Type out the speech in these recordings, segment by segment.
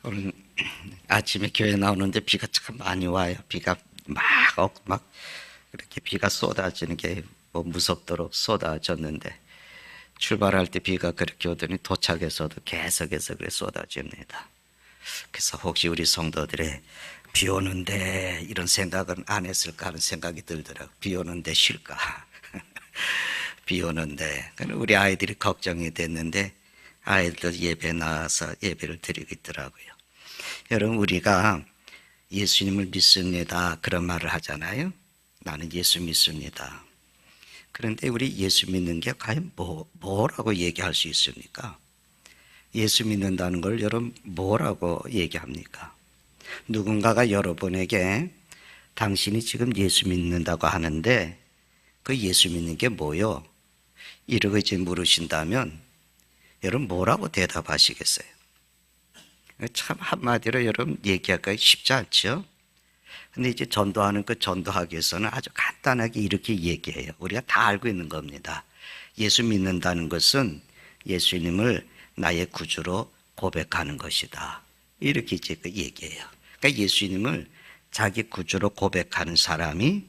오늘 아침에 교회 나오는데 비가 참 많이 와요. 비가 막 그렇게 비가 쏟아지는 게 뭐 무섭도록 쏟아졌는데, 출발할 때 비가 그렇게 오더니 도착해서도 계속해서 그래 쏟아집니다. 그래서 혹시 우리 성도들의 비 오는데 이런 생각은 안 했을까 하는 생각이 들더라고요. 비 오는데 쉴까? 비 오는데. 우리 아이들이 걱정이 됐는데 아이들 예배 나와서 예배를 드리고 있더라고요. 여러분, 우리가 예수님을 믿습니다 그런 말을 하잖아요. 나는 예수 믿습니다. 그런데 우리 예수 믿는 게 과연 뭐라고 얘기할 수 있습니까? 예수 믿는다는 걸 여러분 뭐라고 얘기합니까? 누군가가 여러분에게 당신이 지금 예수 믿는다고 하는데 그 예수 믿는 게 뭐요? 이러고 이제 물으신다면 여러분 뭐라고 대답하시겠어요? 참 한마디로 여러분 얘기하기가 쉽지 않죠? 근데 이제 전도하는 그 전도학에서는 아주 간단하게 이렇게 얘기해요. 우리가 다 알고 있는 겁니다. 예수 믿는다는 것은 예수님을 나의 구주로 고백하는 것이다. 이렇게 이제 그 얘기해요. 그러니까 예수님을 자기 구주로 고백하는 사람이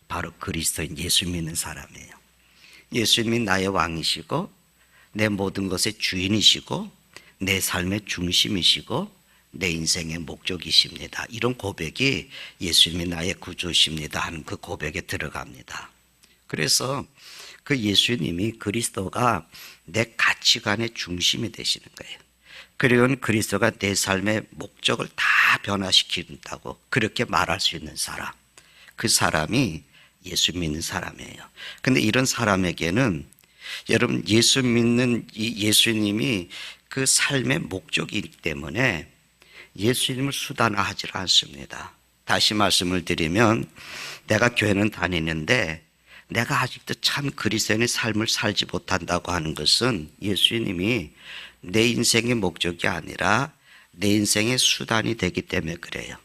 바로 그리스도인 예수 믿는 사람이에요. 예수님이 나의 왕이시고 내 모든 것의 주인이시고 내 삶의 중심이시고 내 인생의 목적이십니다. 이런 고백이 예수님이 나의 구주십니다 하는 그 고백에 들어갑니다. 그래서 그 예수님이, 그리스도가 내 가치관의 중심이 되시는 거예요. 그리고 그리스도가 내 삶의 목적을 다 변화시킨다고 그렇게 말할 수 있는 사람, 그 사람이 예수 믿는 사람이에요. 근데 이런 사람에게는 여러분, 예수 믿는 이 예수님이 그 삶의 목적이기 때문에 예수님을 수단화하지 않습니다. 다시 말씀을 드리면, 내가 교회는 다니는데 내가 아직도 참 그리스도인의 삶을 살지 못한다고 하는 것은 예수님이 내 인생의 목적이 아니라 내 인생의 수단이 되기 때문에 그래요.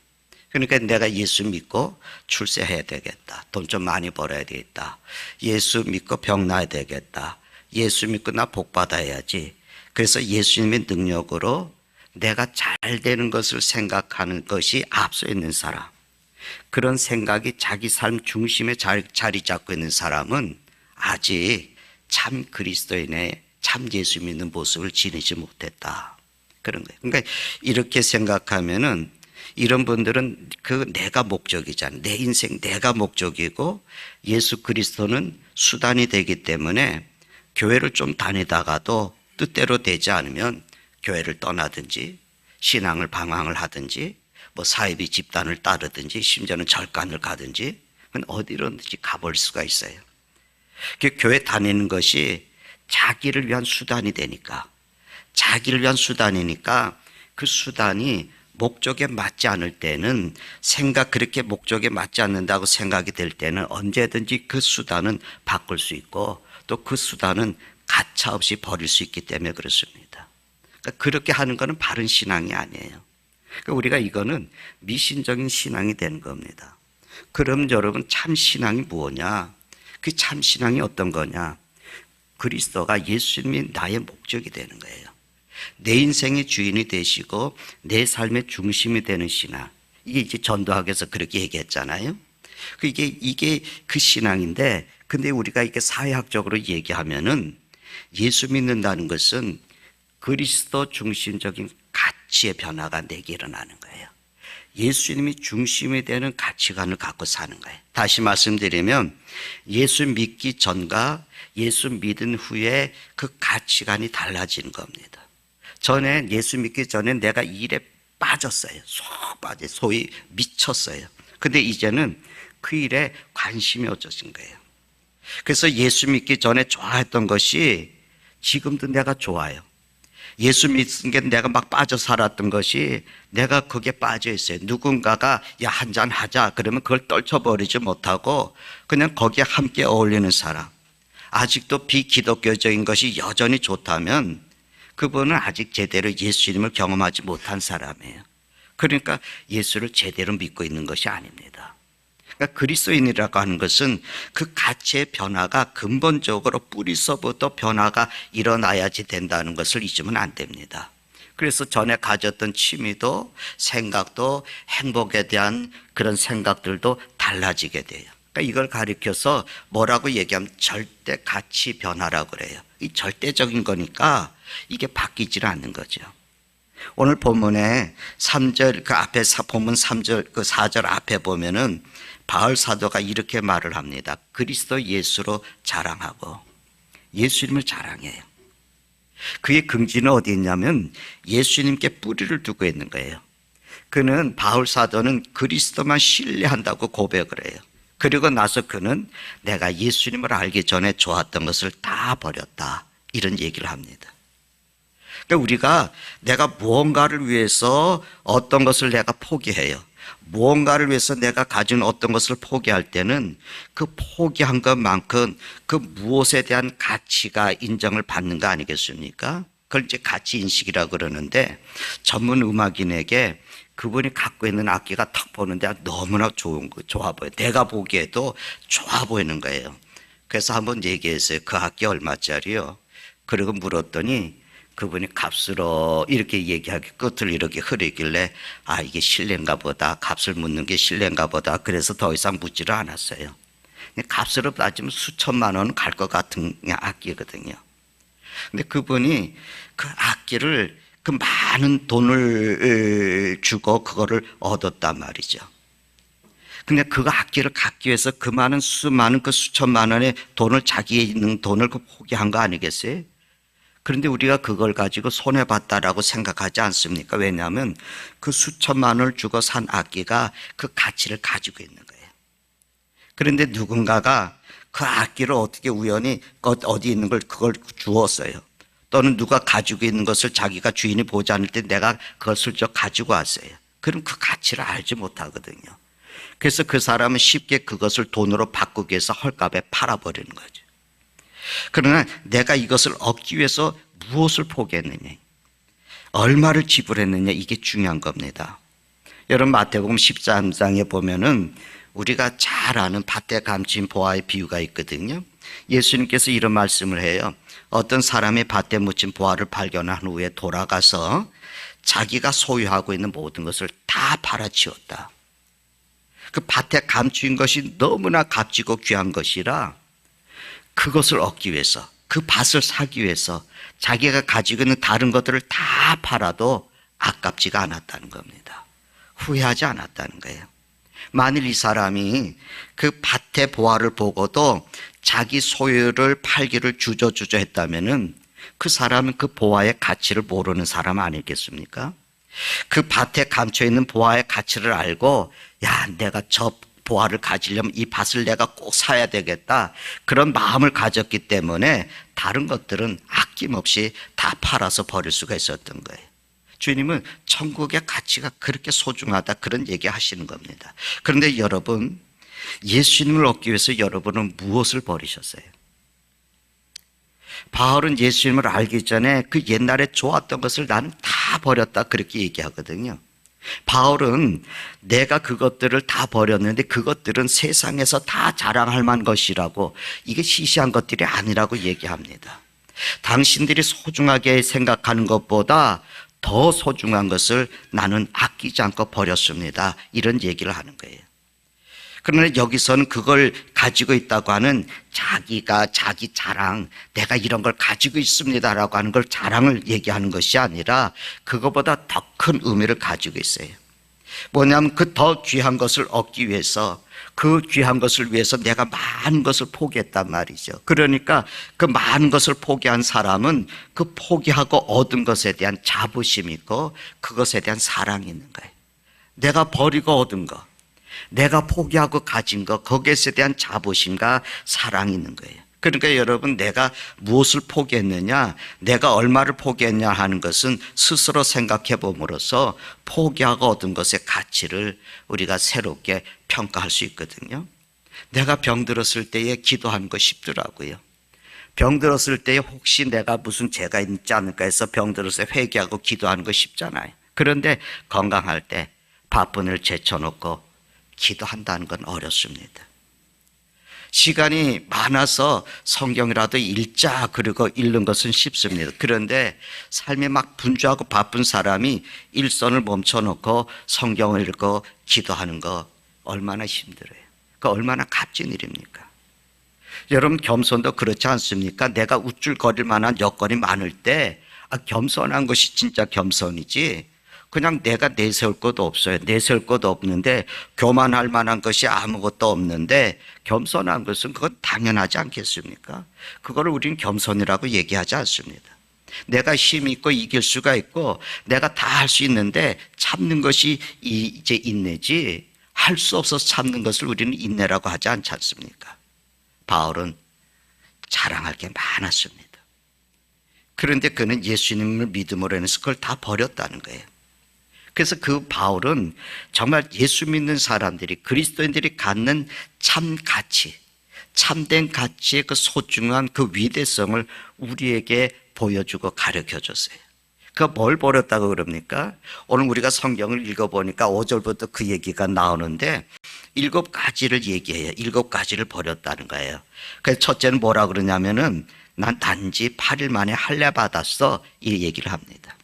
그러니까 내가 예수 믿고 출세해야 되겠다, 돈 좀 많이 벌어야 되겠다, 예수 믿고 병 나야 되겠다, 예수 믿고 나 복 받아야지. 그래서 예수님의 능력으로 내가 잘 되는 것을 생각하는 것이 앞서 있는 사람, 그런 생각이 자기 삶 중심에 자리 잡고 있는 사람은 아직 참 그리스도인의 참 예수 믿는 모습을 지니지 못했다, 그런 거예요. 그러니까 이렇게 생각하면은 이런 분들은 그 내가 목적이잖아요. 내 인생 내가 목적이고 예수 그리스도는 수단이 되기 때문에 교회를 좀 다니다가도 뜻대로 되지 않으면 교회를 떠나든지 신앙을 방황을 하든지 뭐 사이비 집단을 따르든지 심지어는 절간을 가든지 어디로든지 가볼 수가 있어요. 교회 다니는 것이 자기를 위한 수단이 되니까, 자기를 위한 수단이니까 그 수단이 목적에 맞지 않을 때는, 그렇게 목적에 맞지 않는다고 생각이 될 때는 언제든지 그 수단은 바꿀 수 있고 또 그 수단은 가차없이 버릴 수 있기 때문에 그렇습니다. 그러니까 그렇게 하는 것은 바른 신앙이 아니에요. 그러니까 우리가 이거는 미신적인 신앙이 되는 겁니다. 그럼 여러분, 참 신앙이 뭐냐? 그 참 신앙이 어떤 거냐? 그리스도가, 예수님이 나의 목적이 되는 거예요. 내 인생의 주인이 되시고 내 삶의 중심이 되는 신앙. 이게 이제 전도학에서 그렇게 얘기했잖아요. 이게 그 신앙인데, 근데 우리가 이게 사회학적으로 얘기하면은 예수 믿는다는 것은 그리스도 중심적인 가치의 변화가 내게 일어나는 거예요. 예수님이 중심이 되는 가치관을 갖고 사는 거예요. 다시 말씀드리면 예수 믿기 전과 예수 믿은 후에 그 가치관이 달라지는 겁니다. 전에 예수 믿기 전에 내가 일에 빠졌어요. 소위 미쳤어요. 근데 이제는 그 일에 관심이 없어진 거예요. 그래서 예수 믿기 전에 좋아했던 것이 지금도 내가 좋아요. 예수 믿은 게 내가 막 빠져 살았던 것이 내가 거기에 빠져 있어요. 누군가가 야, 한잔 하자 그러면 그걸 떨쳐버리지 못하고 그냥 거기에 함께 어울리는 사람, 아직도 비기독교적인 것이 여전히 좋다면 그분은 아직 제대로 예수님을 경험하지 못한 사람이에요. 그러니까 예수를 제대로 믿고 있는 것이 아닙니다. 그러니까 그리스도인이라고 하는 것은 그 가치의 변화가 근본적으로 뿌리서부터 변화가 일어나야지 된다는 것을 잊으면 안 됩니다. 그래서 전에 가졌던 취미도 생각도 행복에 대한 그런 생각들도 달라지게 돼요. 그러니까 이걸 가리켜서 뭐라고 얘기하면 절대 가치 변화라고 그래요. 이 절대적인 거니까 이게 바뀌질 않는 거죠. 오늘 본문에 3절 그 앞에 본문 3절 그 4절 앞에 보면은 바울 사도가 이렇게 말을 합니다. 그리스도 예수로 자랑하고 예수님을 자랑해요. 그의 긍지는 어디 있냐면 예수님께 뿌리를 두고 있는 거예요. 그는 바울 사도는 그리스도만 신뢰한다고 고백을 해요. 그리고 나서 그는 내가 예수님을 알기 전에 좋았던 것을 다 버렸다, 이런 얘기를 합니다. 그러니까 우리가 내가 무언가를 위해서 어떤 것을 내가 포기해요. 무언가를 위해서 내가 가진 어떤 것을 포기할 때는 그 포기한 것만큼 그 무엇에 대한 가치가 인정을 받는 거 아니겠습니까? 그걸 이제 가치 인식이라고 그러는데, 전문 음악인에게 그분이 갖고 있는 악기가 탁 보는데 너무나 좋아 보여요. 내가 보기에도 좋아 보이는 거예요. 그래서 한번 얘기했어요. 그 악기 얼마짜리요? 그리고 물었더니 그분이 값으로 이렇게 얘기하기, 끝을 이렇게 흐리길래 아, 이게 실례인가 보다, 값을 묻는 게 실례인가 보다. 그래서 더 이상 묻지를 않았어요. 값으로 따지면 수천만 원 갈 것 같은 악기거든요. 근데 그분이 그 악기를 그 많은 돈을 주고 그거를 얻었단 말이죠. 근데 그 악기를 갖기 위해서 그 수많은 그 수천만 원의 돈을, 자기에 있는 돈을 포기한 거 아니겠어요? 그런데 우리가 그걸 가지고 손해봤다라고 생각하지 않습니까? 왜냐하면 그 수천만 원을 주고 산 악기가 그 가치를 가지고 있는 거예요. 그런데 누군가가 그 악기를 어떻게 우연히 어디 있는 걸 그걸 주었어요. 또는 누가 가지고 있는 것을 자기가 주인이 보지 않을 때 내가 그걸 슬쩍 가지고 왔어요. 그럼 그 가치를 알지 못하거든요. 그래서 그 사람은 쉽게 그것을 돈으로 바꾸기 위해서 헐값에 팔아버리는 거죠. 그러나 내가 이것을 얻기 위해서 무엇을 포기했느냐, 얼마를 지불했느냐, 이게 중요한 겁니다. 여러분 마태복음 13장에 보면은 우리가 잘 아는 밭에 감춘 보화의 비유가 있거든요. 예수님께서 이런 말씀을 해요. 어떤 사람이 밭에 묻힌 보화를 발견한 후에 돌아가서 자기가 소유하고 있는 모든 것을 다 팔아치웠다. 그 밭에 감추인 것이 너무나 값지고 귀한 것이라 그것을 얻기 위해서, 그 밭을 사기 위해서 자기가 가지고 있는 다른 것들을 다 팔아도 아깝지가 않았다는 겁니다. 후회하지 않았다는 거예요. 만일 이 사람이 그 밭의 보화를 보고도 자기 소유를 팔기를 주저주저 했다면은 그 사람은 그 보화의 가치를 모르는 사람 아니겠습니까? 그 밭에 감춰 있는 보화의 가치를 알고, 야, 내가 저 보화를 가지려면 이 밭을 내가 꼭 사야 되겠다, 그런 마음을 가졌기 때문에 다른 것들은 아낌없이 다 팔아서 버릴 수가 있었던 거예요. 주님은 천국의 가치가 그렇게 소중하다, 그런 얘기 하시는 겁니다. 그런데 여러분, 예수님을 얻기 위해서 여러분은 무엇을 버리셨어요? 바울은 예수님을 알기 전에 그 옛날에 좋았던 것을 나는 다 버렸다, 그렇게 얘기하거든요. 바울은 내가 그것들을 다 버렸는데 그것들은 세상에서 다 자랑할 만한 것이라고, 이게 시시한 것들이 아니라고 얘기합니다. 당신들이 소중하게 생각하는 것보다 더 소중한 것을 나는 아끼지 않고 버렸습니다, 이런 얘기를 하는 거예요. 그러나 여기서는 그걸 가지고 있다고 하는 자기가 자기 자랑, 내가 이런 걸 가지고 있습니다라고 하는 걸 자랑을 얘기하는 것이 아니라 그것보다 더 큰 의미를 가지고 있어요. 뭐냐면 그 더 귀한 것을 얻기 위해서, 그 귀한 것을 위해서 내가 많은 것을 포기했단 말이죠. 그러니까 그 많은 것을 포기한 사람은 그 포기하고 얻은 것에 대한 자부심이 있고 그것에 대한 사랑이 있는 거예요. 내가 버리고 얻은 것, 내가 포기하고 가진 것, 거기에 대한 자부심과 사랑이 있는 거예요. 그러니까 여러분, 내가 무엇을 포기했느냐, 내가 얼마를 포기했냐 하는 것은 스스로 생각해 봄으로써 포기하고 얻은 것의 가치를 우리가 새롭게 평가할 수 있거든요. 내가 병들었을 때에 기도하는 거 쉽더라고요. 병들었을 때에 혹시 내가 무슨 죄가 있지 않을까 해서 병들어서 회개하고 기도하는 거 쉽잖아요. 그런데 건강할 때 바쁜 일 제쳐놓고 기도한다는 건 어렵습니다. 시간이 많아서 성경이라도 읽자 그리고 읽는 것은 쉽습니다. 그런데 삶이 막 분주하고 바쁜 사람이 일선을 멈춰놓고 성경을 읽고 기도하는 거 얼마나 힘들어요. 그 얼마나 값진 일입니까? 여러분, 겸손도 그렇지 않습니까? 내가 우쭐거릴 만한 여건이 많을 때 겸손한 것이 진짜 겸손이지, 그냥 내가 내세울 것도 없어요. 내세울 것도 없는데 교만할 만한 것이 아무것도 없는데 겸손한 것은 그건 당연하지 않겠습니까? 그걸 우리는 겸손이라고 얘기하지 않습니다. 내가 힘이 있고 이길 수가 있고 내가 다 할 수 있는데 참는 것이 이제 인내지, 할 수 없어서 참는 것을 우리는 인내라고 하지 않지 않습니까? 바울은 자랑할 게 많았습니다. 그런데 그는 예수님을 믿음으로 인해서 그걸 다 버렸다는 거예요. 그래서 그 바울은 정말 예수 믿는 사람들이, 그리스도인들이 갖는 참 가치, 참된 가치의 그 소중한 그 위대성을 우리에게 보여주고 가르쳐 줬어요. 그가 뭘 버렸다고 그럽니까? 오늘 우리가 성경을 읽어보니까 5절부터 그 얘기가 나오는데 7가지를 얘기해요. 7가지를 버렸다는 거예요. 그래서 첫째는 뭐라 그러냐면은 난 단지 8일 만에 할례 받았어, 이 얘기를 합니다.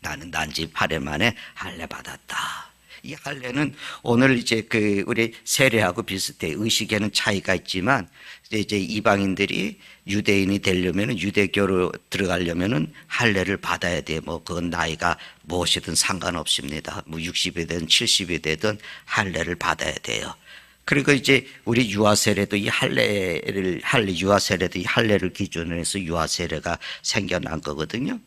나는 단지 8일 만에 할례 받았다. 이 할례는 오늘 이제 우리 세례하고 비슷해. 의식에는 차이가 있지만 이제 이방인들이 유대인이 되려면, 유대교로 들어가려면은 할례를 받아야 돼. 뭐 그건 나이가 무엇이든 상관없습니다. 뭐 60이 되든 70이 되든 할례를 받아야 돼요. 그리고 이제 우리 유아세례도 이 유아세례도 이 할례를 기준으로 해서 유아세례가 생겨난 거거든요.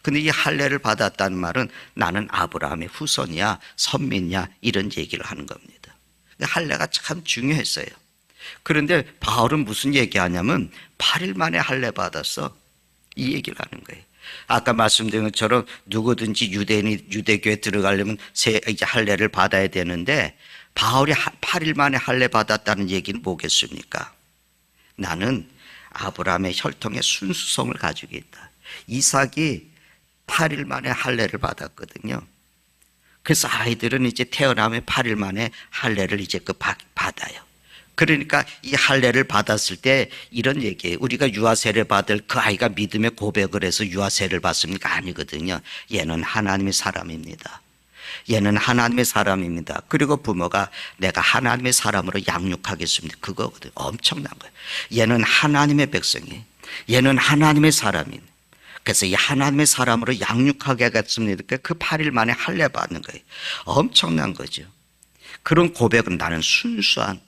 근데 이 할례를 받았다는 말은 나는 아브라함의 후손이야, 선민이야, 이런 얘기를 하는 겁니다. 할례가 참 중요했어요. 그런데 바울은 무슨 얘기하냐면 8일 만에 할례 받았어, 이 얘기를 하는 거예요. 아까 말씀드린 것처럼 누구든지 유대인이 유대교에 들어가려면 이제 할례를 받아야 되는데 바울이 8일 만에 할례 받았다는 얘기는 뭐겠습니까? 나는 아브라함의 혈통의 순수성을 가지고 있다. 이삭이 8일 만에 할례를 받았거든요. 그래서 아이들은 이제 태어나면 8일 만에 할례를 이제 받아요. 그러니까 이 할례를 받았을 때 이런 얘기예요. 우리가 유아세례 받을 그 아이가 믿음의 고백을 해서 유아세례를 받습니까? 아니거든요. 얘는 하나님의 사람입니다. 얘는 하나님의 사람입니다. 그리고 부모가 내가 하나님의 사람으로 양육하겠습니다. 그거거든요. 엄청난 거예요. 얘는 하나님의 백성이에요. 얘는 하나님의 사람이에요. 그래서 이 하나님의 사람으로 양육하게 하겠습니다. 그 8일 만에 할례 받는 거예요. 엄청난 거죠. 그런 고백은 나는 순수한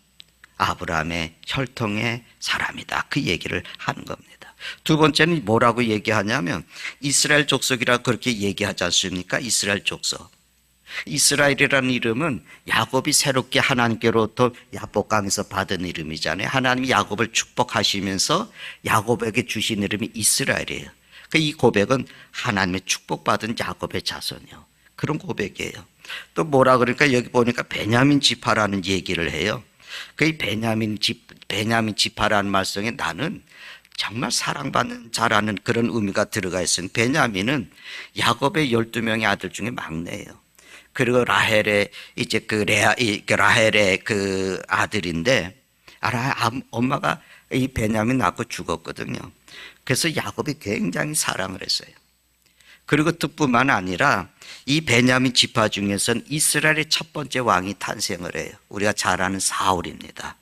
아브라함의 혈통의 사람이다, 그 얘기를 하는 겁니다. 두 번째는 뭐라고 얘기하냐면 이스라엘 족속이라 그렇게 얘기하지 않습니까? 이스라엘 족속. 이스라엘이라는 이름은 야곱이 새롭게 하나님께로부터 야복강에서 받은 이름이잖아요. 하나님이 야곱을 축복하시면서 야곱에게 주신 이름이 이스라엘이에요. 이 고백은 하나님의 축복받은 야곱의 자손이요, 그런 고백이에요. 또 뭐라 그러니까 여기 보니까 베냐민 지파라는 얘기를 해요. 그 베냐민 지파라는 말씀에 나는 정말 사랑받는 자라는 그런 의미가 들어가 있어요. 베냐민은 야곱의 12명의 아들 중에 막내예요. 그리고 라헬의 이제 라헬의 그 아들인데, 엄마가 이 베냐민 낳고 죽었거든요. 그래서 야곱이 굉장히 사랑을 했어요. 그리고 그뿐만 아니라 이 베냐민 지파 중에서는 이스라엘의 첫 번째 왕이 탄생을 해요. 우리가 잘 아는 사울입니다.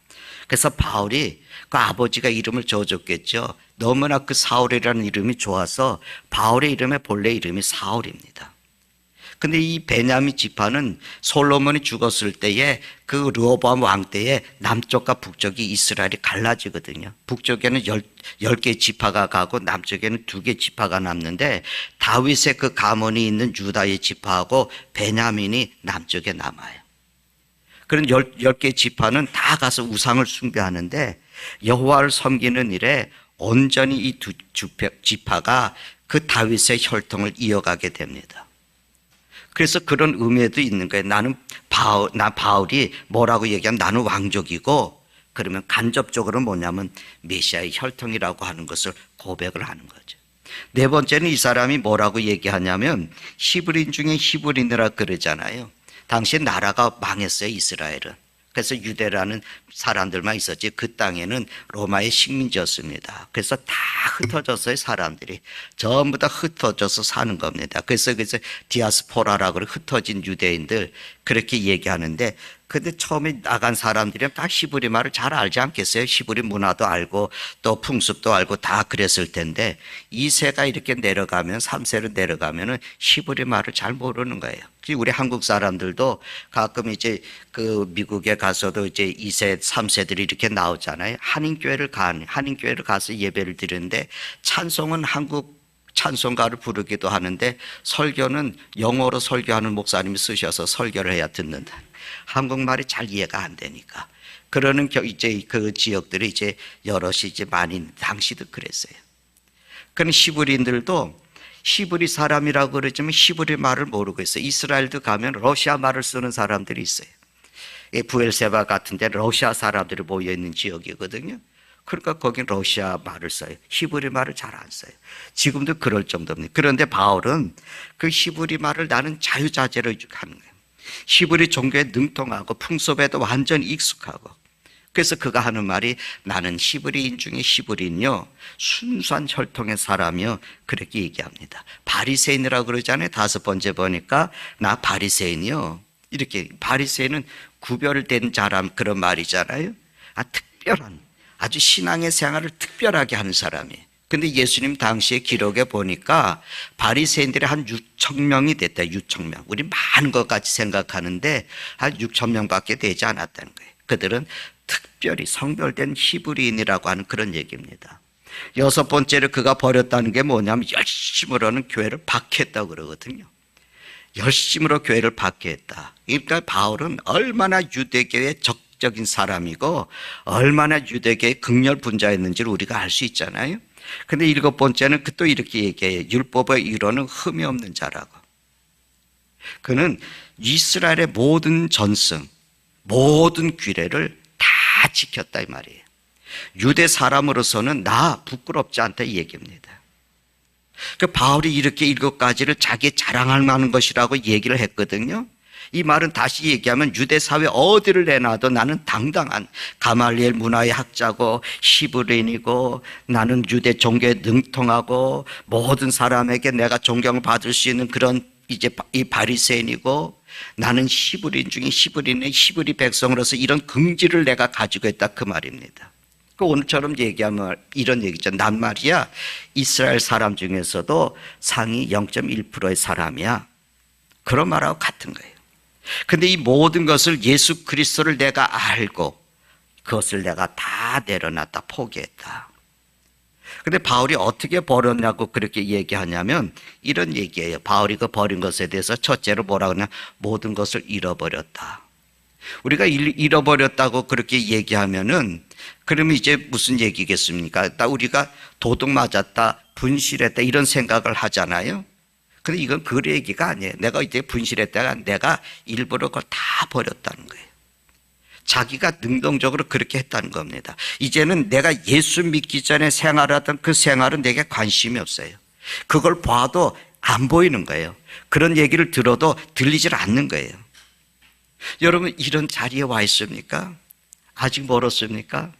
그래서 바울이 그 아버지가 이름을 지어줬겠죠. 너무나 그 사울이라는 이름이 좋아서 바울의 이름의 본래 이름이 사울입니다. 근데 이 베냐민 지파는 솔로몬이 죽었을 때에 그 르호보암 왕 때에 남쪽과 북쪽이 이스라엘이 갈라지거든요. 북쪽에는 10개 지파가 가고 남쪽에는 2개 지파가 남는데 다윗의 그 가문이 있는 유다의 지파하고 베냐민이 남쪽에 남아요. 그런 10개 지파는 다 가서 우상을 숭배하는데 여호와를 섬기는 일에 온전히 이 두 지파가 그 다윗의 혈통을 이어가게 됩니다. 그래서 그런 의미도 있는 거예요. 바울이 뭐라고 얘기하면 나는 왕족이고, 그러면 간접적으로 뭐냐면 메시아의 혈통이라고 하는 것을 고백을 하는 거죠. 네 번째는 이 사람이 뭐라고 얘기하냐면 히브리인 중에 히브리인이라 그러잖아요. 당시 나라가 망했어요, 이스라엘은. 그래서 유대라는 사람들만 있었지 그 땅에는 로마의 식민지였습니다. 그래서 다 흩어졌어요. 사람들이 전부 다 흩어져서 사는 겁니다. 그래서 디아스포라라고 흩어진 유대인들 그렇게 얘기하는데, 근데 처음에 나간 사람들이 다 히브리 말을 잘 알지 않겠어요? 히브리 문화도 알고 또 풍습도 알고 다 그랬을 텐데 2세가 이렇게 내려가면 3세로 내려가면은 히브리 말을 잘 모르는 거예요. 우리 한국 사람들도 가끔 이제 그 미국에 가서도 이제 2세, 3세들이 이렇게 나오잖아요. 한인교회를 가서 예배를 드리는데 찬송은 한국 찬송가를 부르기도 하는데 설교는 영어로 설교하는 목사님이 쓰셔서 설교를 해야 듣는다. 한국말이 잘 이해가 안 되니까. 그러는 이제 그 지역들이 이제 여럿이 이제 많이 당시도 그랬어요. 그런 히브리인들도 히브리 사람이라고 그러지만 히브리 말을 모르고 있어요. 이스라엘도 가면 러시아 말을 쓰는 사람들이 있어요. 부엘세바 같은 데 러시아 사람들이 모여 있는 지역이거든요. 그러니까 거긴 러시아 말을 써요. 히브리 말을 잘 안 써요. 지금도 그럴 정도입니다. 그런데 바울은 그 히브리 말을 나는 자유자재로 하는 거예요. 히브리 종교에 능통하고 풍습에도 완전 익숙하고, 그래서 그가 하는 말이 나는 히브리인 중에 히브리인요 순수한 혈통의 사람이요 그렇게 얘기합니다. 바리새인이라고 그러잖아요. 5번째 보니까 나 바리새인이요 이렇게. 바리새인은 구별된 사람 그런 말이잖아요. 특별한, 아주 신앙의 생활을 특별하게 하는 사람이에요. 근데 예수님 당시의 기록에 보니까 바리새인들이 한 6천 명이 됐다. 6천 명. 우리 많은 것 같이 생각하는데 한 6천 명밖에 되지 않았다는 거예요. 그들은 특별히 성별된 히브리인이라고 하는 그런 얘기입니다. 6번째로 그가 버렸다는 게 뭐냐면 열심으로는 교회를 박해했다고 그러거든요. 열심으로 교회를 박해했다. 그러니까 바울은 얼마나 유대교의 적적인 사람이고 얼마나 유대교의 극렬분자였는지를 우리가 알 수 있잖아요. 근데 7번째는 또 이렇게 얘기해요. 율법의 이론은 흠이 없는 자라고. 그는 이스라엘의 모든 전승, 모든 규례를 다 지켰다 이 말이에요. 유대 사람으로서는 나 부끄럽지 않다 이 얘기입니다. 그 바울이 이렇게 7가지를 자기 자랑할 만한 것이라고 얘기를 했거든요. 이 말은 다시 얘기하면 유대 사회 어디를 내놔도 나는 당당한 가말리엘 문화의 학자고 히브리인이고 나는 유대 종교에 능통하고 모든 사람에게 내가 존경을 받을 수 있는 그런 이제 이 바리새인이고 나는 히브리인 중에 히브리인의 히브리 백성으로서 이런 긍지를 내가 가지고 있다 그 말입니다. 그 오늘처럼 얘기하면 이런 얘기죠. 난 말이야 이스라엘 사람 중에서도 상위 0.1%의 사람이야. 그런 말하고 같은 거예요. 근데 이 모든 것을 예수 그리스도를 내가 알고 그것을 내가 다 내려놨다 포기했다. 근데 바울이 어떻게 버렸냐고 그렇게 얘기하냐면 이런 얘기예요. 바울이 그 버린 것에 대해서 첫째로 뭐라 그러냐, 모든 것을 잃어버렸다. 우리가 잃어버렸다고 그렇게 얘기하면은 그러면 이제 무슨 얘기겠습니까? 우리가 도둑 맞았다, 분실했다 이런 생각을 하잖아요. 근데 이건 그 얘기가 아니에요. 내가 이제 분실했다가 내가 일부러 그걸 다 버렸다는 거예요. 자기가 능동적으로 그렇게 했다는 겁니다. 이제는 내가 예수 믿기 전에 생활하던 그 생활은 내게 관심이 없어요. 그걸 봐도 안 보이는 거예요. 그런 얘기를 들어도 들리질 않는 거예요. 여러분 이런 자리에 와 있습니까? 아직 멀었습니까?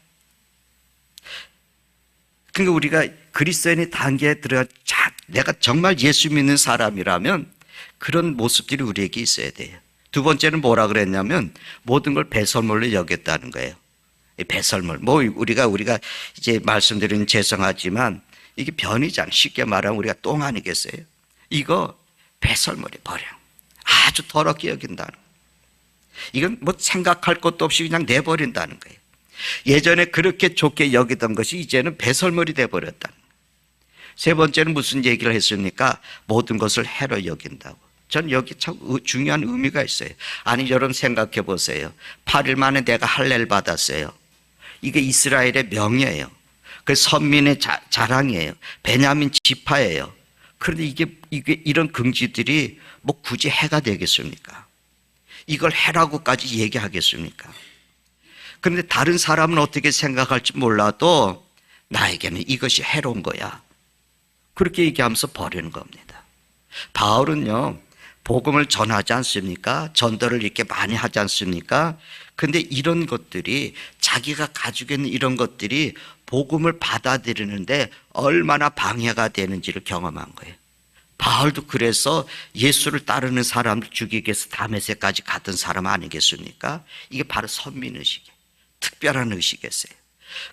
그러니까 우리가 그리스도인의 단계에 들어가 내가 정말 예수 믿는 사람이라면 그런 모습들이 우리에게 있어야 돼요. 두 번째는 뭐라 그랬냐면 모든 걸 배설물로 여겼다는 거예요. 배설물. 우리가 이제 말씀드리는 죄송하지만 이게 변이잖아요. 쉽게 말하면 우리가 똥 아니겠어요? 이거 배설물이 버려. 아주 더럽게 여긴다는 거예요. 이건 뭐 생각할 것도 없이 그냥 내버린다는 거예요. 예전에 그렇게 좋게 여기던 것이 이제는 배설물이 돼버렸다는 거예요. 세 번째는 무슨 얘기를 했습니까? 모든 것을 해로 여긴다고. 전 여기 참 중요한 의미가 있어요. 아니 여러분 생각해 보세요. 8일 만에 내가 할례를 받았어요. 이게 이스라엘의 명예예요. 그 선민의 자랑이에요. 베냐민 지파예요. 그런데 이게 이런 긍지들이 뭐 굳이 해가 되겠습니까? 이걸 해라고까지 얘기하겠습니까? 그런데 다른 사람은 어떻게 생각할지 몰라도 나에게는 이것이 해로운 거야. 그렇게 얘기하면서 버리는 겁니다. 바울은요, 복음을 전하지 않습니까? 전도를 이렇게 많이 하지 않습니까? 근데 이런 것들이 자기가 가지고 있는 이런 것들이 복음을 받아들이는데 얼마나 방해가 되는지를 경험한 거예요. 바울도 그래서 예수를 따르는 사람을 죽이기 위해서 다메섹까지 갔던 사람 아니겠습니까? 이게 바로 선민의식이에요. 특별한 의식이었어요.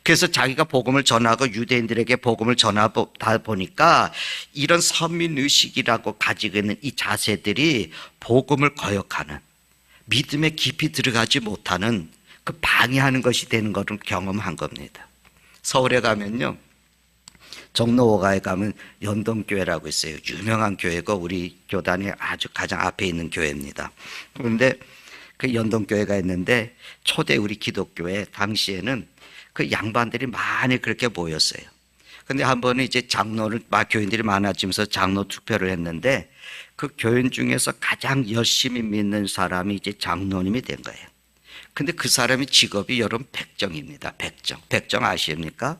그래서 자기가 복음을 전하고 유대인들에게 복음을 전하다 보니까 이런 선민의식이라고 가지고 있는 이 자세들이 복음을 거역하는, 믿음에 깊이 들어가지 못하는 그 방해하는 것이 되는 것을 경험한 겁니다. 서울에 가면요, 종로오가에 가면 연동교회라고 있어요. 유명한 교회고 우리 교단이 아주 가장 앞에 있는 교회입니다. 그런데 그 연동교회가 있는데 초대 우리 기독교회 당시에는 그 양반들이 많이 그렇게 모였어요. 근데 한 번은 이제 장로를, 교인들이 많아지면서 장로 투표를 했는데 그 교인 중에서 가장 열심히 믿는 사람이 이제 장로님이 된 거예요. 근데 그 사람의 직업이 여러분 백정입니다. 백정. 백정 아십니까?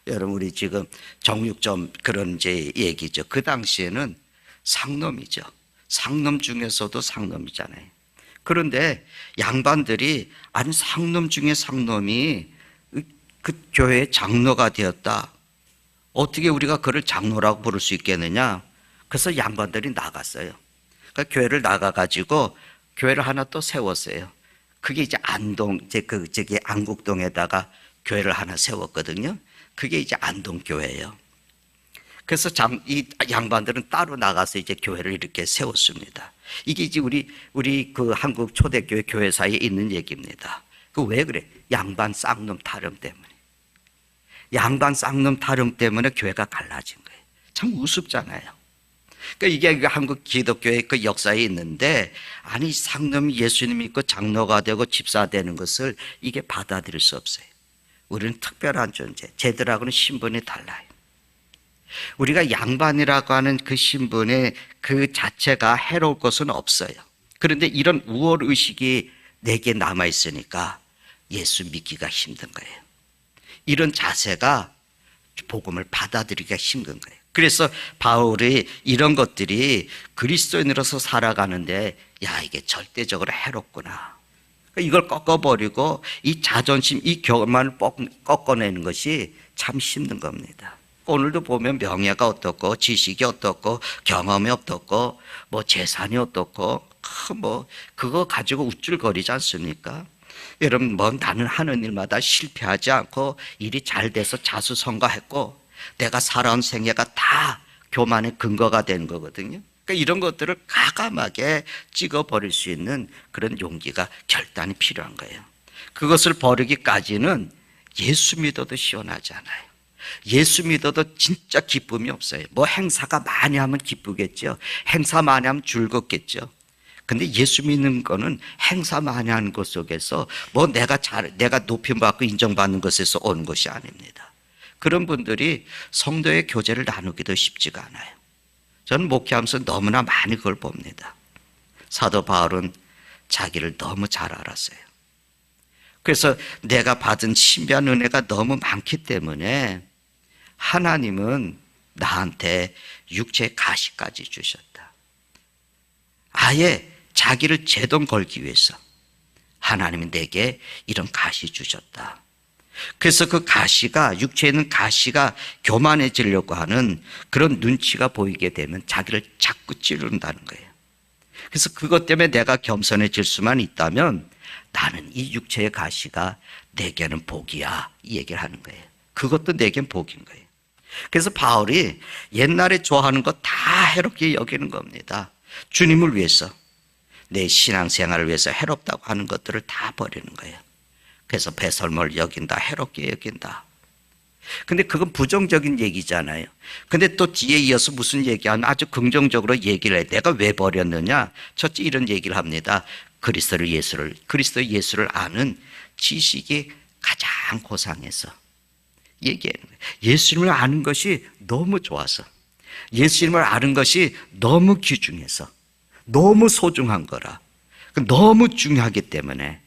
여러분 우리 지금 정육점 그런 이제 얘기죠. 그 당시에는 상놈이죠. 상놈 중에서도 상놈이잖아요. 그런데 양반들이 아니 상놈 중에 상놈이 그 교회의 장로가 되었다. 어떻게 우리가 그를 장로라고 부를 수 있겠느냐? 그래서 양반들이 나갔어요. 그러니까 교회를 나가가지고 교회를 하나 또 세웠어요. 그게 이제 안동, 저기 안국동에다가 교회를 하나 세웠거든요. 그게 이제 안동교회예요. 그래서 이 양반들은 따로 나가서 이제 교회를 이렇게 세웠습니다. 이게 이제 우리 그 한국 초대교회 교회사에 있는 얘기입니다. 그 왜 그래? 양반 쌍놈 타령 때문에. 양반 쌍놈 타령 때문에 교회가 갈라진 거예요. 참 우습잖아요. 그러니까 이게 한국 기독교의 그 역사에 있는데, 아니 상놈이 예수님 믿고 장로가 되고 집사 되는 것을 이게 받아들일 수 없어요. 우리는 특별한 존재, 쟤들하고는 신분이 달라요. 우리가 양반이라고 하는 그 신분의 그 자체가 해로울 것은 없어요. 그런데 이런 우월의식이 내게 남아있으니까 예수 믿기가 힘든 거예요. 이런 자세가 복음을 받아들이기가 힘든 거예요. 그래서 바울이 이런 것들이 그리스도인으로서 살아가는데 야 이게 절대적으로 해롭구나. 이걸 꺾어버리고 이 자존심, 이 교만을 꺾어내는 것이 참 힘든 겁니다. 오늘도 보면 명예가 어떻고 지식이 어떻고 경험이 어떻고 뭐 재산이 어떻고 뭐 그거 가지고 우쭐거리지 않습니까? 여러분 뭐 나는 하는 일마다 실패하지 않고 일이 잘 돼서 자수성가했고 내가 살아온 생애가 다 교만의 근거가 된 거거든요. 그러니까 이런 것들을 과감하게 찍어버릴 수 있는 그런 용기가 결단이 필요한 거예요. 그것을 버리기까지는 예수 믿어도 시원하지 않아요. 예수 믿어도 진짜 기쁨이 없어요. 뭐 행사가 많이 하면 기쁘겠죠. 행사 많이 하면 즐겁겠죠. 근데 예수 믿는 거는 행사 많이 하는 것 속에서 뭐 내가 높임받고 인정받는 것에서 오는 것이 아닙니다. 그런 분들이 성도의 교제를 나누기도 쉽지가 않아요. 저는 목회하면서 너무나 많이 그걸 봅니다. 사도 바울은 자기를 너무 잘 알았어요. 그래서 내가 받은 신비한 은혜가 너무 많기 때문에 하나님은 나한테 육체의 가시까지 주셨다. 아예 자기를 제동 걸기 위해서 하나님이 내게 이런 가시 주셨다. 그래서 그 가시가, 육체에 있는 가시가 교만해지려고 하는 그런 눈치가 보이게 되면 자기를 자꾸 찌른다는 거예요. 그래서 그것 때문에 내가 겸손해질 수만 있다면 나는 이 육체의 가시가 내게는 복이야, 이 얘기를 하는 거예요. 그것도 내겐 복인 거예요. 그래서 바울이 옛날에 좋아하는 거 다 해롭게 여기는 겁니다. 주님을 위해서, 내 신앙생활을 위해서 해롭다고 하는 것들을 다 버리는 거예요. 그래서 배설물 여긴다, 해롭게 여긴다. 근데 그건 부정적인 얘기잖아요. 근데 또 뒤에 이어서 무슨 얘기하면 아주 긍정적으로 얘기를 해요. 내가 왜 버렸느냐? 첫째 이런 얘기를 합니다. 그리스도 예수를 아는 지식이 가장 고상해서 얘기하는 거예요. 예수님을 아는 것이 너무 좋아서, 예수님을 아는 것이 너무 귀중해서, 너무 소중한 거라, 너무 중요하기 때문에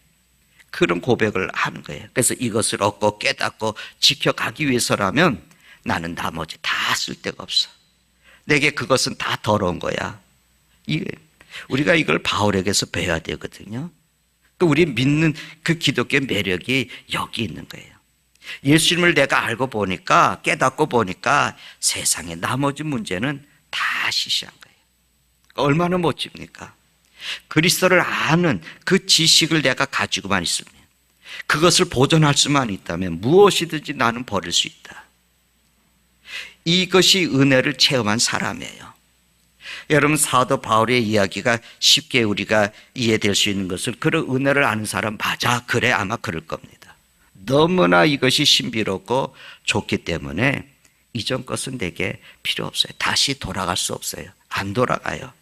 그런 고백을 하는 거예요. 그래서 이것을 얻고 깨닫고 지켜가기 위해서라면 나는 나머지 다 쓸데가 없어. 내게 그것은 다 더러운 거야. 우리가 이걸 바울에게서 배워야 되거든요. 또 우리 믿는 그 기독교의 매력이 여기 있는 거예요. 예수님을 내가 알고 보니까, 깨닫고 보니까 세상의 나머지 문제는 다 시시한 거예요. 얼마나 멋집니까? 그리스도를 아는 그 지식을 내가 가지고만 있으면, 그것을 보존할 수만 있다면 무엇이든지 나는 버릴 수 있다. 이것이 은혜를 체험한 사람이에요. 여러분, 사도 바울의 이야기가 쉽게 우리가 이해될 수 있는 것은, 그런 은혜를 아는 사람, 맞아, 그래, 아마 그럴 겁니다. 너무나 이것이 신비롭고 좋기 때문에 이전 것은 내게 필요 없어요. 다시 돌아갈 수 없어요. 안 돌아가요.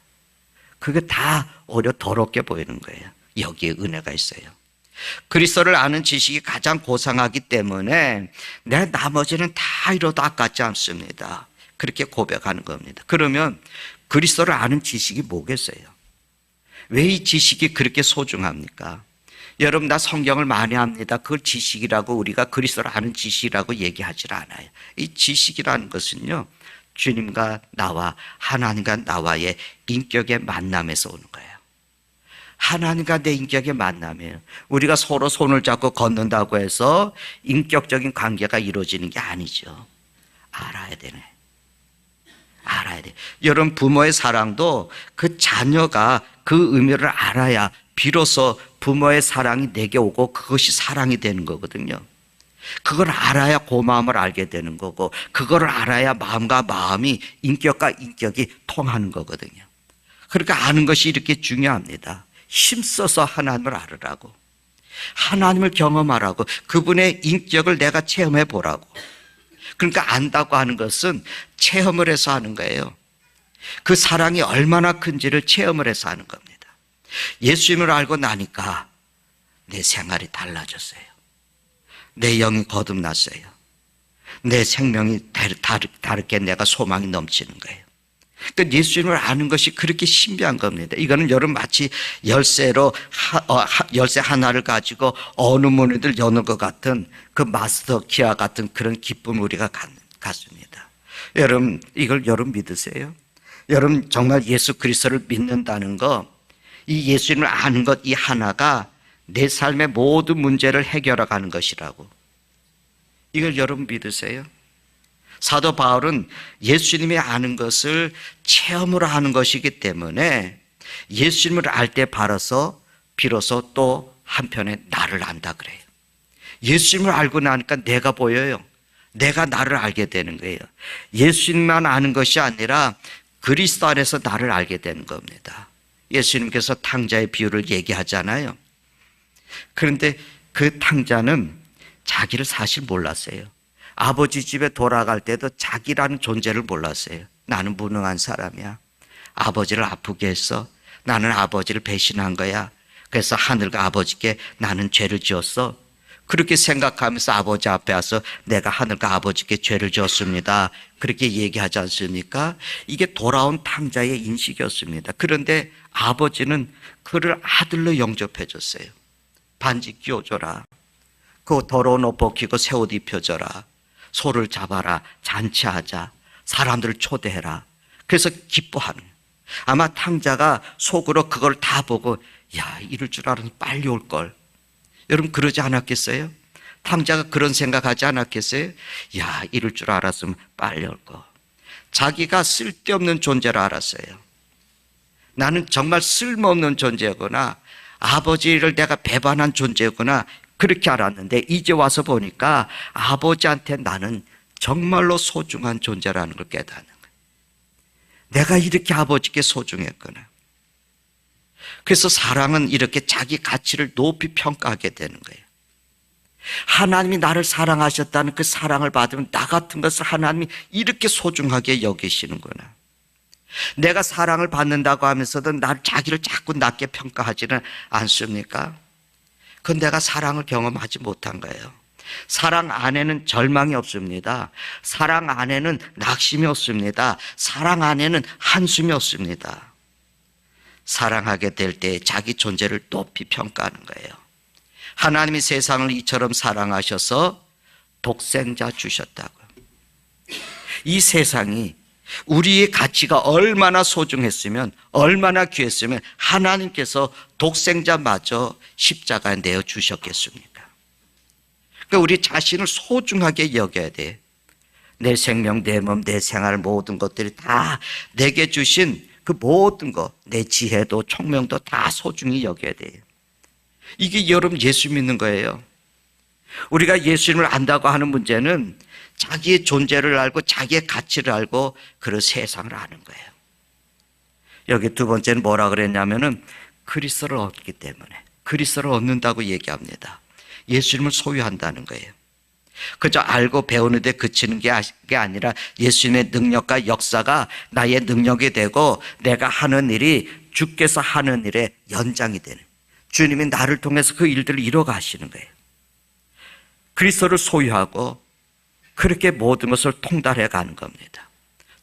그게 다 오히려 더럽게 보이는 거예요. 여기에 은혜가 있어요. 그리스도를 아는 지식이 가장 고상하기 때문에 내 나머지는 다 이뤄도 아깝지 않습니다. 그렇게 고백하는 겁니다. 그러면 그리스도를 아는 지식이 뭐겠어요? 왜 이 지식이 그렇게 소중합니까? 여러분, 나 성경을 많이 합니다. 그걸 지식이라고, 우리가 그리스도를 아는 지식이라고 얘기하지 않아요. 이 지식이라는 것은요, 주님과 나와, 하나님과 나와의 인격의 만남에서 오는 거예요. 하나님과 내 인격의 만남이에요. 우리가 서로 손을 잡고 걷는다고 해서 인격적인 관계가 이루어지는 게 아니죠. 알아야 되네. 알아야 돼. 여러분, 부모의 사랑도 그 자녀가 그 의미를 알아야 비로소 부모의 사랑이 내게 오고 그것이 사랑이 되는 거거든요. 그걸 알아야 고마움을 알게 되는 거고, 그걸 알아야 마음과 마음이, 인격과 인격이 통하는 거거든요. 그러니까 아는 것이 이렇게 중요합니다. 힘써서 하나님을 알으라고, 하나님을 경험하라고, 그분의 인격을 내가 체험해 보라고. 그러니까 안다고 하는 것은 체험을 해서 하는 거예요. 그 사랑이 얼마나 큰지를 체험을 해서 하는 겁니다. 예수님을 알고 나니까 내 생활이 달라졌어요. 내 영이 거듭났어요. 내 생명이 다르게 내가 소망이 넘치는 거예요. 그러니까 예수님을 아는 것이 그렇게 신비한 겁니다. 이거는 여러분 마치 열쇠 하나를 가지고 어느 문을 여는 것 같은, 그 마스터 키와 같은 그런 기쁨을 우리가 갖습니다. 여러분, 이걸 여러분 믿으세요? 여러분, 정말 예수 그리스도를 믿는다는 거, 이 예수님을 아는 것, 이 하나가 내 삶의 모든 문제를 해결해가는 것이라고. 이걸 여러분 믿으세요? 사도 바울은 예수님이 아는 것을 체험으로 하는 것이기 때문에 예수님을 알 때 비로소 또 한편에 나를 안다 그래요. 예수님을 알고 나니까 내가 보여요. 내가 나를 알게 되는 거예요. 예수님만 아는 것이 아니라 그리스도 안에서 나를 알게 되는 겁니다. 예수님께서 탕자의 비유를 얘기하잖아요. 그런데 그 탕자는 자기를 사실 몰랐어요. 아버지 집에 돌아갈 때도 자기라는 존재를 몰랐어요. 나는 무능한 사람이야. 아버지를 아프게 했어. 나는 아버지를 배신한 거야. 그래서 하늘과 아버지께 나는 죄를 지었어. 그렇게 생각하면서 아버지 앞에 와서 내가 하늘과 아버지께 죄를 지었습니다. 그렇게 얘기하지 않습니까? 이게 돌아온 탕자의 인식이었습니다. 그런데 아버지는 그를 아들로 영접해 줬어요. 반지 끼워줘라. 그 더러운 옷 벗기고 새 옷 입혀줘라. 소를 잡아라. 잔치하자. 사람들을 초대해라. 그래서 기뻐하는 거예요. 아마 탕자가 속으로 그걸 다 보고, 야, 이럴 줄 알았으면 빨리 올걸. 여러분, 그러지 않았겠어요? 탕자가 그런 생각하지 않았겠어요? 야, 이럴 줄 알았으면 빨리 올걸. 자기가 쓸데없는 존재를 알았어요. 나는 정말 쓸모없는 존재구나. 아버지를 내가 배반한 존재구나. 그렇게 알았는데 이제 와서 보니까 아버지한테 나는 정말로 소중한 존재라는 걸 깨닫는 거예요. 내가 이렇게 아버지께 소중했구나. 그래서 사랑은 이렇게 자기 가치를 높이 평가하게 되는 거예요. 하나님이 나를 사랑하셨다는 그 사랑을 받으면 나 같은 것을 하나님이 이렇게 소중하게 여기시는구나. 내가 사랑을 받는다고 하면서도 자기를 자꾸 낮게 평가하지는 않습니까? 그건 내가 사랑을 경험하지 못한 거예요. 사랑 안에는 절망이 없습니다. 사랑 안에는 낙심이 없습니다. 사랑 안에는 한숨이 없습니다. 사랑하게 될 때 자기 존재를 높이 평가하는 거예요. 하나님이 세상을 이처럼 사랑하셔서 독생자 주셨다고요. 이 세상이 우리의 가치가 얼마나 소중했으면, 얼마나 귀했으면 하나님께서 독생자마저 십자가에 내어 주셨겠습니까? 그러니까 우리 자신을 소중하게 여겨야 돼. 내 생명, 내 몸, 내 생활 모든 것들이 다 내게 주신 그 모든 것, 내 지혜도 총명도 다 소중히 여겨야 돼요. 이게 여러분 예수 믿는 거예요. 우리가 예수님을 안다고 하는 문제는 자기의 존재를 알고 자기의 가치를 알고 그 세상을 아는 거예요. 여기 두 번째는 뭐라 그랬냐면은 그리스도를 얻기 때문에, 그리스도를 얻는다고 얘기합니다. 예수님을 소유한다는 거예요. 그저 알고 배우는 데 그치는 게 아니라 예수님의 능력과 역사가 나의 능력이 되고 내가 하는 일이 주께서 하는 일의 연장이 되는, 주님이 나를 통해서 그 일들을 이뤄 가시는 거예요. 그리스도를 소유하고 그렇게 모든 것을 통달해 가는 겁니다.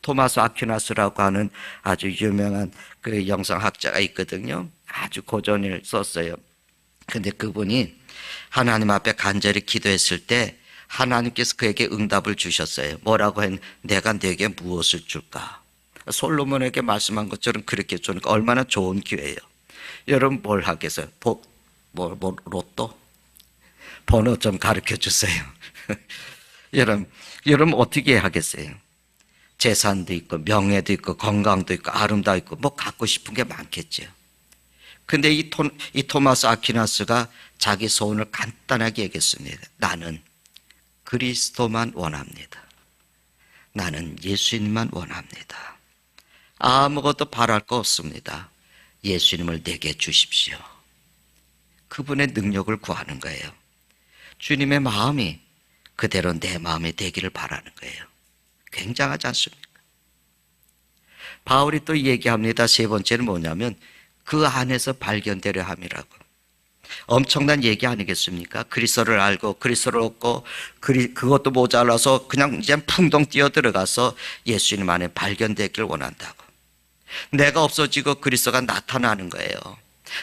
토마스 아퀴나스라고 하는 아주 유명한 그 영성학자가 있거든요. 아주 고전을 썼어요. 근데 그분이 하나님 앞에 간절히 기도했을 때 하나님께서 그에게 응답을 주셨어요. 뭐라고 했는데, 내가 내게 무엇을 줄까? 솔로몬에게 말씀한 것처럼 그렇게 주니까 얼마나 좋은 기회예요. 여러분 뭘 하겠어요? 로또? 번호 좀 가르쳐 주세요. 여러분 어떻게 하겠어요? 재산도 있고 명예도 있고 건강도 있고 아름다워 있고 뭐 갖고 싶은 게 많겠죠. 근데 이 토마스 아퀴나스가 자기 소원을 간단하게 얘기했습니다. 나는 그리스도만 원합니다. 나는 예수님만 원합니다. 아무것도 바랄 거 없습니다. 예수님을 내게 주십시오. 그분의 능력을 구하는 거예요. 주님의 마음이 그대로 내 마음이 되기를 바라는 거예요. 굉장하지 않습니까? 바울이 또 얘기합니다. 세 번째는 뭐냐면 그 안에서 발견되려 함이라고. 엄청난 얘기 아니겠습니까? 그리스도를 알고 그리스도를 얻고 그것도 모자라서 그냥 이제 풍덩 뛰어 들어가서 예수님 안에 발견되길 원한다고. 내가 없어지고 그리스도가 나타나는 거예요.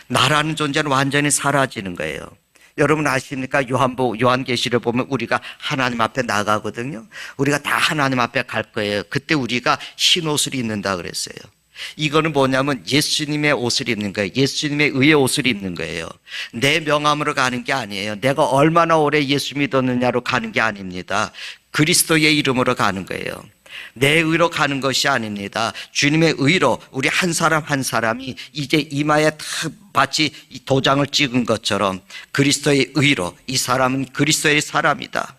나라는 존재는 완전히 사라지는 거예요. 여러분 아십니까? 요한계시를 보면 우리가 하나님 앞에 나가거든요. 우리가 다 하나님 앞에 갈 거예요. 그때 우리가 흰 옷을 입는다 그랬어요. 이거는 뭐냐면 예수님의 옷을 입는 거예요. 예수님의 의의 옷을 입는 거예요. 내 명함으로 가는 게 아니에요. 내가 얼마나 오래 예수 믿었느냐로 가는 게 아닙니다. 그리스도의 이름으로 가는 거예요. 내 의로 가는 것이 아닙니다. 주님의 의로 우리 한 사람 한 사람이 이제 이마에 탁 마치 도장을 찍은 것처럼 그리스도의 의로, 이 사람은 그리스도의 사람이다,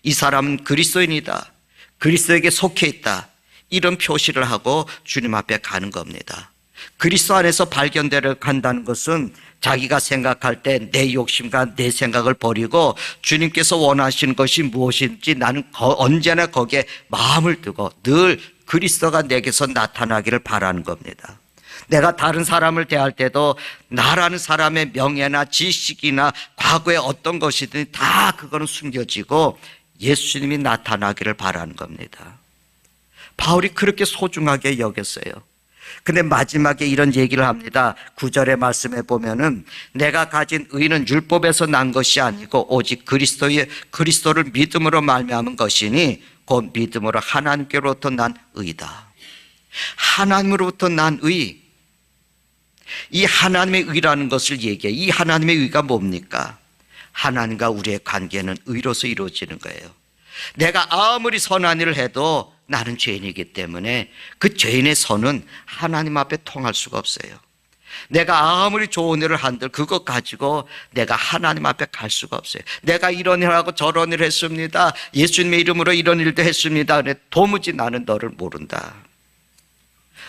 이 사람은 그리스도인이다, 그리스도에게 속해 있다, 이런 표시를 하고 주님 앞에 가는 겁니다. 그리스도 안에서 발견되려 간다는 것은 자기가 생각할 때 내 욕심과 내 생각을 버리고 주님께서 원하시는 것이 무엇인지 나는 언제나 거기에 마음을 두고 늘 그리스도가 내게서 나타나기를 바라는 겁니다. 내가 다른 사람을 대할 때도 나라는 사람의 명예나 지식이나 과거의 어떤 것이든 다 그거는 숨겨지고 예수님이 나타나기를 바라는 겁니다. 바울이 그렇게 소중하게 여겼어요. 근데 마지막에 이런 얘기를 합니다. 9절의 말씀에 보면은 내가 가진 의는 율법에서 난 것이 아니고 오직 그리스도를 믿음으로 말미암은 것이니 곧 믿음으로 하나님께로부터 난 의다. 하나님으로부터 난 의. 이 하나님의 의라는 것을 얘기해요. 이 하나님의 의가 뭡니까? 하나님과 우리의 관계는 의로서 이루어지는 거예요. 내가 아무리 선한 일을 해도 나는 죄인이기 때문에 그 죄인의 선은 하나님 앞에 통할 수가 없어요. 내가 아무리 좋은 일을 한들 그것 가지고 내가 하나님 앞에 갈 수가 없어요. 내가 이런 일하고 저런 일을 했습니다. 예수님의 이름으로 이런 일도 했습니다. 그래 도무지 나는 너를 모른다.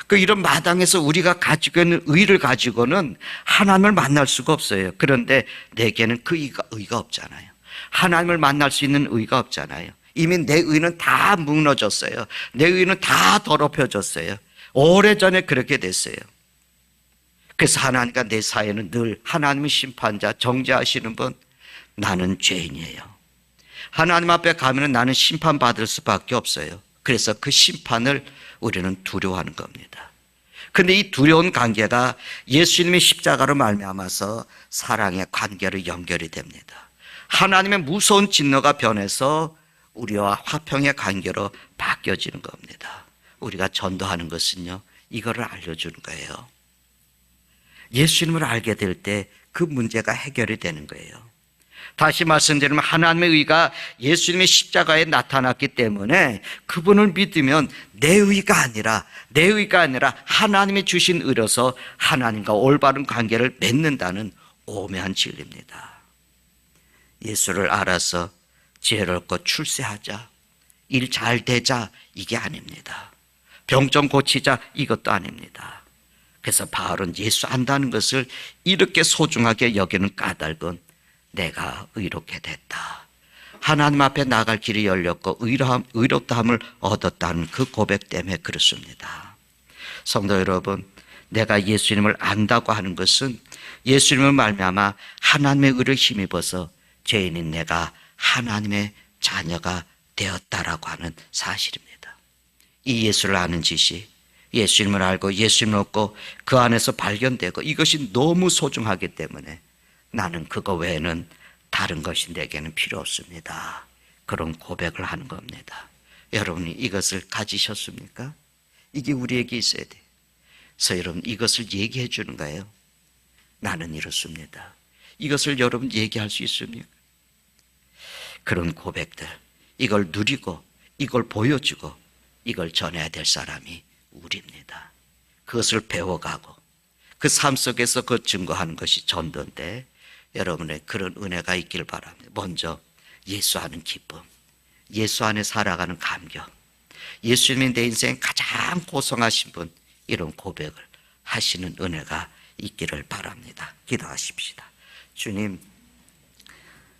그 이런 마당에서 우리가 가지고 있는 의를 가지고는 하나님을 만날 수가 없어요. 그런데 내게는 그 의가 없잖아요. 하나님을 만날 수 있는 의가 없잖아요. 이미 내 의는 다 무너졌어요. 내 의는 다 더럽혀졌어요. 오래전에 그렇게 됐어요. 그래서 하나님과 내 사이에는 늘 하나님의 심판자, 정죄하시는 분, 나는 죄인이에요. 하나님 앞에 가면 나는 심판받을 수밖에 없어요. 그래서 그 심판을 우리는 두려워하는 겁니다. 그런데 이 두려운 관계가 예수님의 십자가로 말미암아서 사랑의 관계로 연결이 됩니다. 하나님의 무서운 진노가 변해서 우리와 화평의 관계로 바뀌어지는 겁니다. 우리가 전도하는 것은요, 이거를 알려주는 거예요. 예수님을 알게 될 때 그 문제가 해결이 되는 거예요. 다시 말씀드리면 하나님의 의가 예수님의 십자가에 나타났기 때문에 그분을 믿으면 내 의가 아니라 하나님이 주신 의로서 하나님과 올바른 관계를 맺는다는 오묘한 진리입니다. 예수를 알아서 지혜롭고 출세하자, 일 잘 되자, 이게 아닙니다. 병 좀 고치자, 이것도 아닙니다. 그래서 바울은 예수 안다는 것을 이렇게 소중하게 여기는 까닭은 내가 의롭게 됐다, 하나님 앞에 나갈 길이 열렸고 의롭다함을 얻었다는 그 고백 때문에 그렇습니다. 성도 여러분, 내가 예수님을 안다고 하는 것은 예수님을 말미암아 하나님의 의를 힘입어서 죄인인 내가 하나님의 자녀가 되었다라고 하는 사실입니다. 이 예수를 아는 지식, 예수님을 알고 예수님을 얻고 그 안에서 발견되고, 이것이 너무 소중하기 때문에 나는 그거 외에는 다른 것이 내게는 필요 없습니다, 그런 고백을 하는 겁니다. 여러분이 이것을 가지셨습니까? 이게 우리에게 있어야 돼요. 그래서 여러분, 이것을 얘기해 주는 거예요. 나는 이렇습니다. 이것을 여러분 얘기할 수 있습니까? 그런 고백들, 이걸 누리고 이걸 보여주고 이걸 전해야 될 사람이 우리입니다. 그것을 배워가고 그 삶 속에서 그 증거하는 것이 전도인데, 여러분의 그런 은혜가 있길 바랍니다. 먼저 예수 아는 기쁨, 예수 안에 살아가는 감격, 예수님이 내 인생 가장 고성하신 분, 이런 고백을 하시는 은혜가 있기를 바랍니다. 기도하십시다. 주님,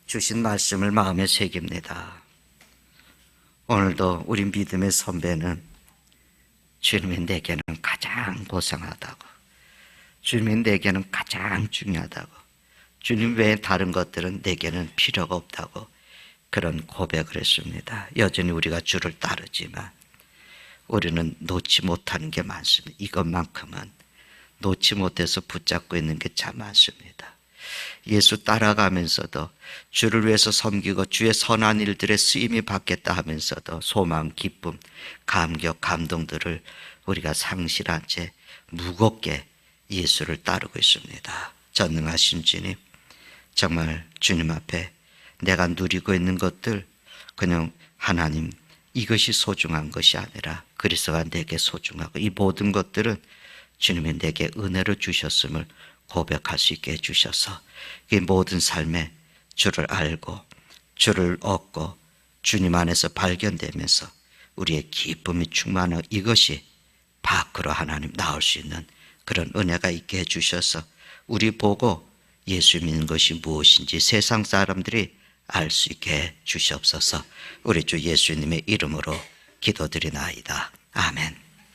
주신 말씀을 마음에 새깁니다. 오늘도 우리 믿음의 선배는 주님이 내게는 가장 고상하다고, 주님이 내게는 가장 중요하다고, 주님 외에 다른 것들은 내게는 필요가 없다고 그런 고백을 했습니다. 여전히 우리가 주를 따르지만 우리는 놓지 못하는 게 많습니다. 이것만큼은 놓지 못해서 붙잡고 있는 게 참 많습니다. 예수 따라가면서도 주를 위해서 섬기고 주의 선한 일들에 쓰임이 받겠다 하면서도 소망, 기쁨, 감격, 감동들을 우리가 상실한 채 무겁게 예수를 따르고 있습니다. 전능하신 주님, 정말 주님 앞에 내가 누리고 있는 것들, 그냥 하나님, 이것이 소중한 것이 아니라 그리스도가 내게 소중하고, 이 모든 것들은 주님이 내게 은혜로 주셨음을 고백할 수 있게 해주셔서 이 모든 삶에 주를 알고 주를 얻고 주님 안에서 발견되면서 우리의 기쁨이 충만하고, 이것이 밖으로 하나님 나올 수 있는 그런 은혜가 있게 해주셔서 우리 보고 예수 믿는 것이 무엇인지 세상 사람들이 알 수 있게 해주시옵소서. 우리 주 예수님의 이름으로 기도드리나이다. 아멘.